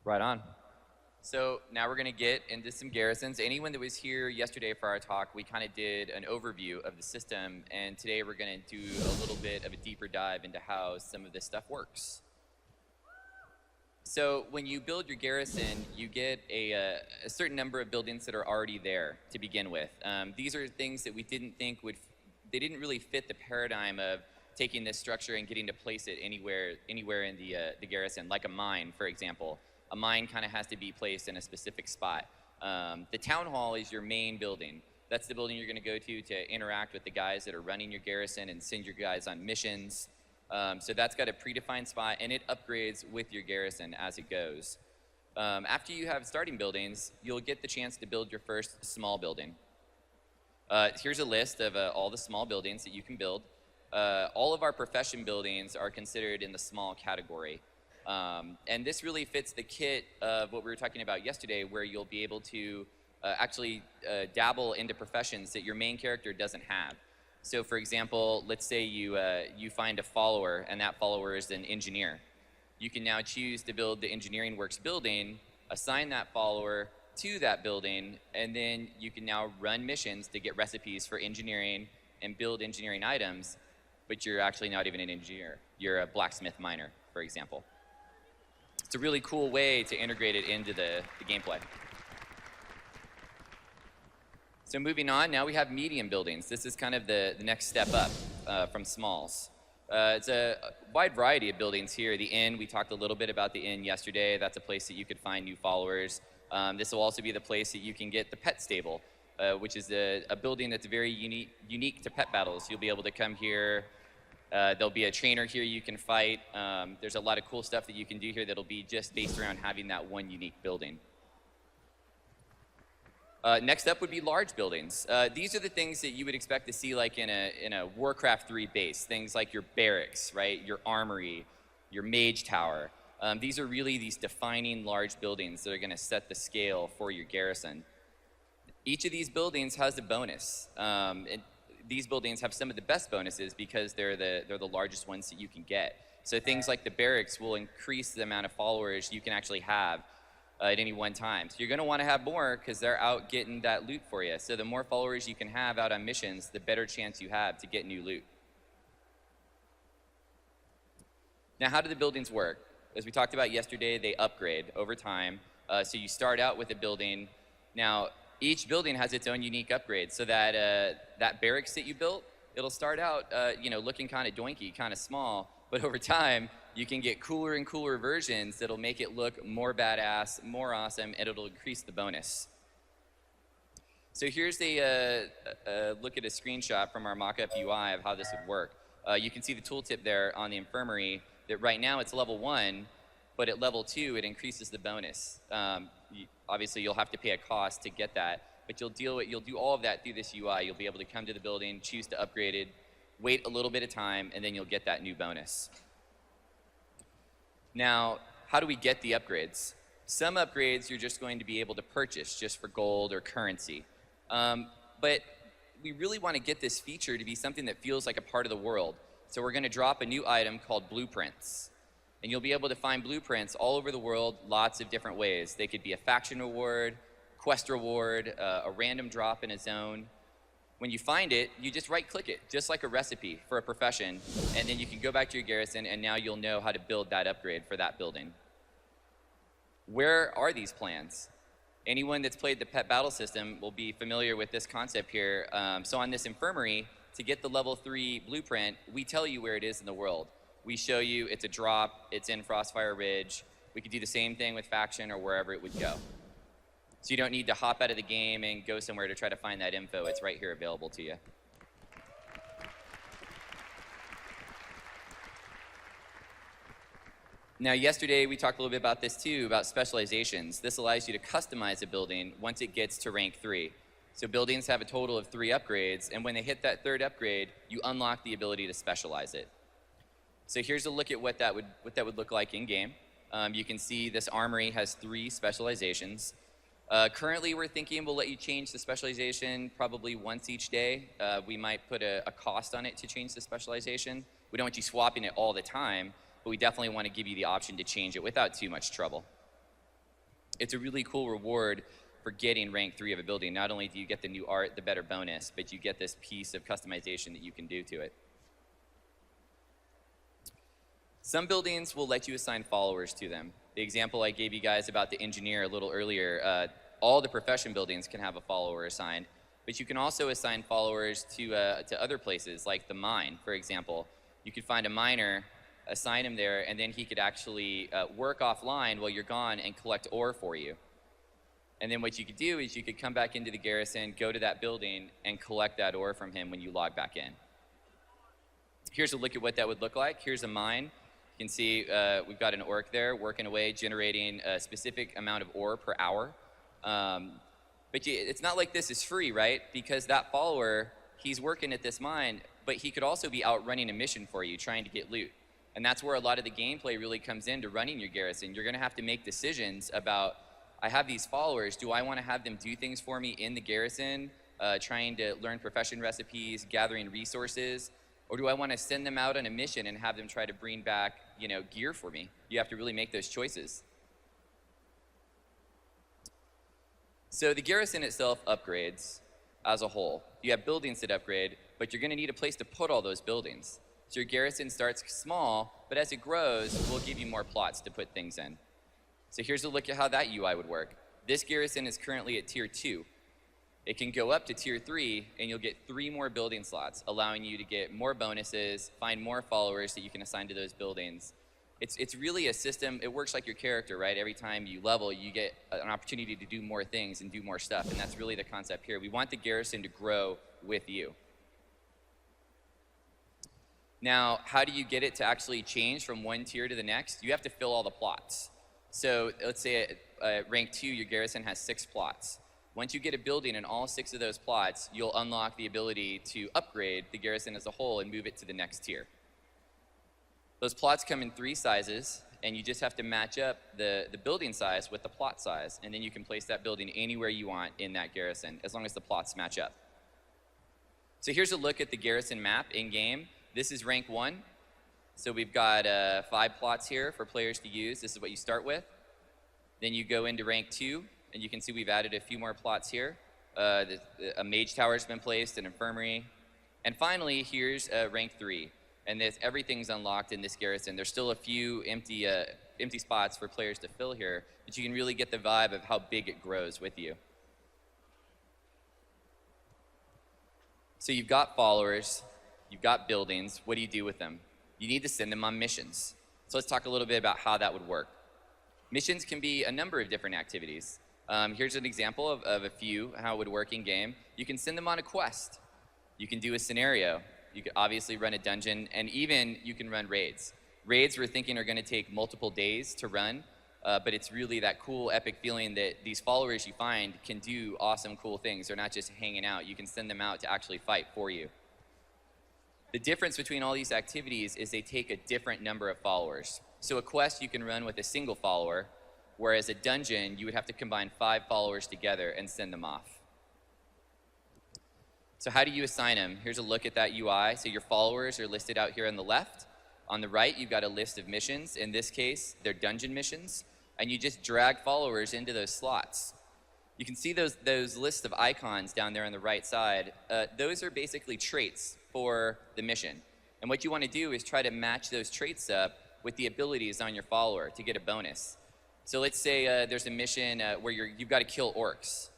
Right on. So now we're going to get into some garrisons. Anyone that was here yesterday for our talk, we kind of did an overview of the system, and today we're going to do a little bit of a deeper dive into how some of this stuff works. So when you build your garrison, you get a certain number of buildings that are already there to begin with. These are things that we didn't think they didn't really fit the paradigm of taking this structure and getting to place it anywhere in the garrison, like a mine, for example. A mine kind of has to be placed in a specific spot. The town hall is your main building. That's the building you're going to go to interact with the guys that are running your garrison and send your guys on missions. So that's got a predefined spot, and it upgrades with your garrison as it goes. After you have starting buildings, you'll get the chance to build your first small building. Here's a list of all the small buildings that you can build. All of our profession buildings are considered in the small category. And this really fits the kit of what we were talking about yesterday, where you'll be able to actually dabble into professions that your main character doesn't have. So for example, let's say you find a follower, and that follower is an engineer. You can now choose to build the engineering works building, assign that follower to that building, and then you can now run missions to get recipes for engineering and build engineering items, but you're actually not even an engineer. You're a blacksmith miner, for example. It's a really cool way to integrate it into the gameplay. So moving on, now we have medium buildings. This is kind of the next step up from smalls. It's a wide variety of buildings here. The inn, we talked a little bit about the inn yesterday. That's a place that you could find new followers. This will also be the place that you can get the pet stable, which is a building that's very unique to pet battles. You'll be able to come here. There'll be a trainer here you can fight. There's a lot of cool stuff that you can do here that'll be just based around having that one unique building. Next up would be large buildings. These are the things that you would expect to see like in a Warcraft 3 base. Things like your barracks, right? Your armory, your mage tower. These are really these defining large buildings that are going to set the scale for your garrison. Each of these buildings has a bonus. These buildings have some of the best bonuses because they're the largest ones that you can get. So things like the barracks will increase the amount of followers you can actually have at any one time. So you're going to want to have more because they're out getting that loot for you. So the more followers you can have out on missions, the better chance you have to get new loot. Now, how do the buildings work? As we talked about yesterday, they upgrade over time. So you start out with a building. Now, each building has its own unique upgrade. So that barracks that you built, it'll start out looking kind of doinky, kind of small. But over time, you can get cooler and cooler versions that'll make it look more badass, more awesome, and it'll increase the bonus. So here's a look at a screenshot from our mock-up UI of how this would work. You can see the tooltip there on the infirmary that right now it's level 1, but at level 2 it increases the bonus. Obviously you'll have to pay a cost to get that, but you'll do all of that through this UI. You'll be able to come to the building, choose to upgrade it, wait a little bit of time, and then you'll get that new bonus. Now, how do we get the upgrades? Some upgrades you're just going to be able to purchase just for gold or currency. But we really want to get this feature to be something that feels like a part of the world. So we're going to drop a new item called blueprints. And you'll be able to find blueprints all over the world, lots of different ways. They could be a faction reward, quest reward, a random drop in a zone. When you find it, you just right-click it, just like a recipe for a profession, and then you can go back to your garrison, and now you'll know how to build that upgrade for that building. Where are these plans? Anyone that's played the pet battle system will be familiar with this concept here. So on this infirmary, to get the level 3 blueprint, we tell you where it is in the world. We show you it's a drop, it's in Frostfire Ridge. We could do the same thing with faction or wherever it would go. So you don't need to hop out of the game and go somewhere to try to find that info. It's right here available to you. Now, yesterday we talked a little bit about this too, about specializations. This allows you to customize a building once it gets to rank 3. So buildings have a total of 3 upgrades, and when they hit that 3rd upgrade, you unlock the ability to specialize it. So here's a look at what that would look like in game. You can see this armory has 3 specializations. Currently, we're thinking we'll let you change the specialization probably once each day. We might put a cost on it to change the specialization. We don't want you swapping it all the time, but we definitely want to give you the option to change it without too much trouble. it's a really cool reward for getting rank 3 of a building. Not only do you get the new art, the better bonus, but you get this piece of customization that you can do to it. Some buildings will let you assign followers to them. The example I gave you guys about the engineer a little earlier, all the profession buildings can have a follower assigned, but you can also assign followers to other places, like the mine, for example. You could find a miner, assign him there, and then he could actually work offline while you're gone and collect ore for you. And then what you could do is you could come back into the garrison, go to that building, and collect that ore from him when you log back in. Here's a look at what that would look like. Here's a mine. You can see we've got an orc there working away, generating a specific amount of ore per hour. But it's not like this is free, right? Because that follower, he's working at this mine, but he could also be out running a mission for you, trying to get loot. And that's where a lot of the gameplay really comes into running your garrison. You're gonna have to make decisions about, I have these followers, do I wanna have them do things for me in the garrison, trying to learn profession recipes, gathering resources, or do I wanna send them out on a mission and have them try to bring back, gear for me? You have to really make those choices. So the garrison itself upgrades as a whole. You have buildings that upgrade, but you're gonna need a place to put all those buildings. So your garrison starts small, but as it grows, we'll give you more plots to put things in. So here's a look at how that UI would work. This garrison is currently at tier 2. It can go up to tier 3, and you'll get 3 more building slots, allowing you to get more bonuses, find more followers that you can assign to those buildings. It's really a system. It works like your character, right? Every time you level, you get an opportunity to do more things and do more stuff, and that's really the concept here. We want the garrison to grow with you. Now, how do you get it to actually change from one tier to the next? You have to fill all the plots. So let's say at rank 2, your garrison has 6 plots. Once you get a building in all 6 of those plots, you'll unlock the ability to upgrade the garrison as a whole and move it to the next tier. Those plots come in 3 sizes, and you just have to match up the building size with the plot size, and then you can place that building anywhere you want in that garrison, as long as the plots match up. So here's a look at the garrison map in-game. This is rank 1. So we've got 5 plots here for players to use. This is what you start with. Then you go into rank 2, and you can see we've added a few more plots here. A mage tower's been placed, an infirmary. And finally, here's rank 3. And everything's unlocked in this garrison. There's still a few empty spots for players to fill here, but you can really get the vibe of how big it grows with you. So you've got followers, you've got buildings. What do you do with them? You need to send them on missions. So let's talk a little bit about how that would work. Missions can be a number of different activities. Here's an example of a few, how it would work in game. You can send them on a quest. You can do a scenario. You could obviously run a dungeon, and even you can run raids. Raids we're thinking are gonna take multiple days to run, but it's really that cool, epic feeling that these followers you find can do awesome, cool things. They're not just hanging out. You can send them out to actually fight for you. The difference between all these activities is they take a different number of followers. So a quest you can run with a single follower, whereas a dungeon, you would have to combine 5 followers together and send them off. So how do you assign them? Here's a look at that UI. So your followers are listed out here on the left. On the right, you've got a list of missions. In this case, they're dungeon missions. And you just drag followers into those slots. You can see those lists of icons down there on the right side. Those are basically traits for the mission. And what you want to do is try to match those traits up with the abilities on your follower to get a bonus. So let's say there's a mission where you've got to kill orcs.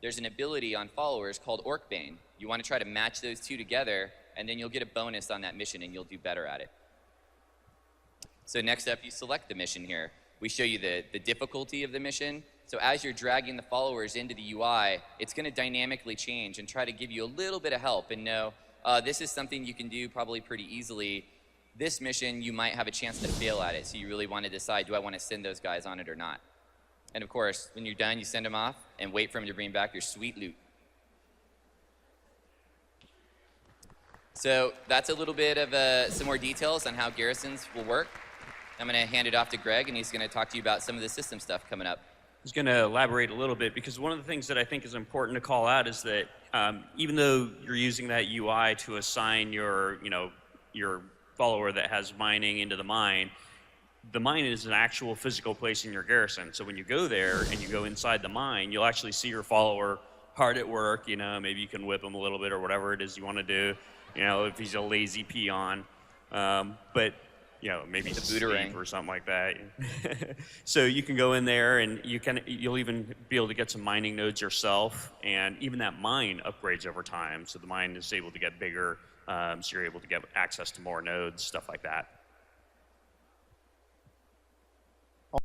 There's an ability on followers called Orc Bane. You want to try to match those 2 together, and then you'll get a bonus on that mission, and you'll do better at it. So next up, you select the mission here. We show you the difficulty of the mission. So as you're dragging the followers into the UI, it's going to dynamically change and try to give you a little bit of help and know this is something you can do probably pretty easily. This mission, you might have a chance to fail at it, so you really want to decide, do I want to send those guys on it or not? And of course, when you're done, you send them off and wait for them to bring back your sweet loot. So that's a little bit of some more details on how garrisons will work. I'm going to hand it off to Greg, and he's going to talk to you about some of the system stuff coming up. I was going to elaborate a little bit, because one of the things that I think is important to call out is that even though you're using that UI to assign your follower that has mining into the mine, the mine is an actual physical place in your garrison. So when you go there and you go inside the mine, you'll actually see your follower hard at work. You know, maybe you can whip him a little bit or whatever it is you want to do. You know, if he's a lazy peon, but you know, maybe The Steve booterang. or something like that. So you can go in there and you'll even be able to get some mining nodes yourself, and even that mine upgrades over time. So the mine is able to get bigger, so you're able to get access to more nodes, stuff like that.